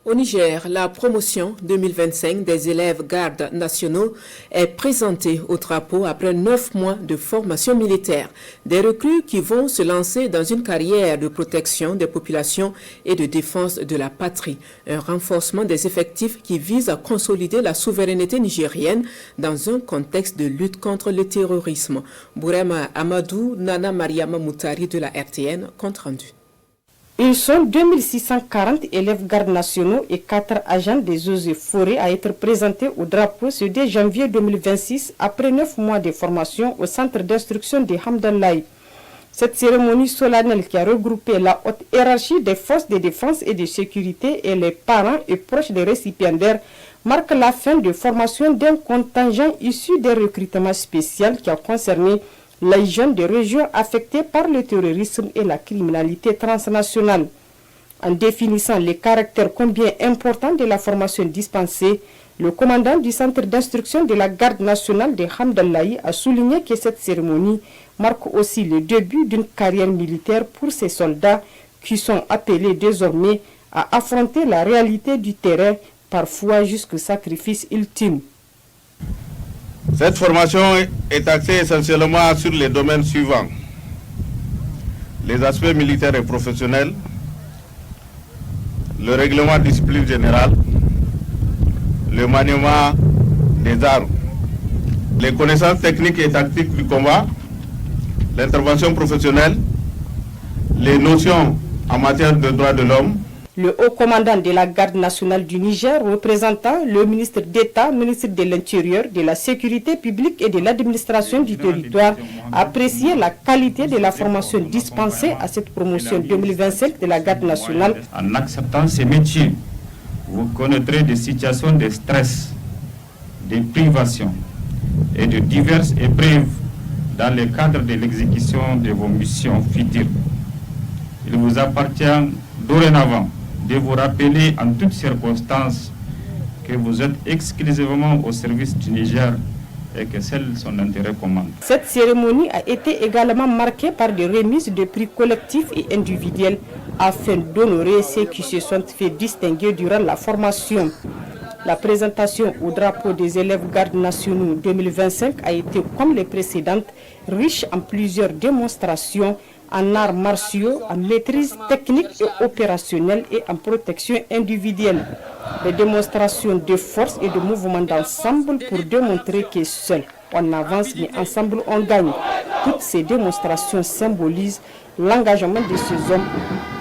Au Niger, la promotion 2025 des élèves gardes nationaux est présentée au drapeau après 9 mois de formation militaire. Des recrues qui vont se lancer dans une carrière de protection des populations et de défense de la patrie. Un renforcement des effectifs qui vise à consolider la souveraineté nigérienne dans un contexte de lutte contre le terrorisme. Bourema Amadou, Nana Mariama Moutari de la RTN, compte rendu. Ils sont 2640 élèves gardes nationaux et 4 agents des eaux et forêts à être présentés au drapeau ce 2 janvier 2026 après 9 mois de formation au centre d'instruction de Hamdallahi. Cette cérémonie solennelle qui a regroupé la haute hiérarchie des forces de défense et de sécurité et les parents et proches des récipiendaires marque la fin de formation d'un contingent issu des recrutements spéciaux qui a concerné les jeunes des régions affectées par le terrorisme et la criminalité transnationale. En définissant les caractères combien importants de la formation dispensée, le commandant du centre d'instruction de la garde nationale de Hamdallahi a souligné que cette cérémonie marque aussi le début d'une carrière militaire pour ces soldats qui sont appelés désormais à affronter la réalité du terrain, parfois jusqu'au sacrifice ultime. Cette formation est axée essentiellement sur les domaines suivants: les aspects militaires et professionnels, le règlement de discipline générale, le maniement des armes, les connaissances techniques et tactiques du combat, l'intervention professionnelle, les notions en matière de droits de l'homme. Le haut commandant de la garde nationale du Niger, représentant le ministre d'État, ministre de l'Intérieur, de la Sécurité publique et de l'administration du territoire, a apprécié la qualité de la formation dispensée à cette promotion 2025 de la garde nationale. En acceptant ces métiers, vous connaîtrez des situations de stress, de privation et de diverses épreuves dans le cadre de l'exécution de vos missions futures. Il vous appartient dorénavant de vous rappeler en toutes circonstances que vous êtes exclusivement au service du Niger et que seul son intérêt commande. Cette cérémonie a été également marquée par des remises de prix collectifs et individuels afin d'honorer ceux qui se sont fait distinguer durant la formation. La présentation au drapeau des élèves gardes nationaux 2025 a été, comme les précédentes, riche en plusieurs démonstrations en arts martiaux, en maîtrise technique et opérationnelle et en protection individuelle. Des démonstrations de force et de mouvement d'ensemble pour démontrer que seul on avance mais ensemble on gagne. Toutes ces démonstrations symbolisent l'engagement de ces hommes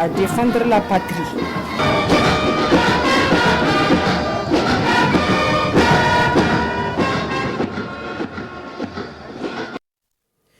à défendre la patrie.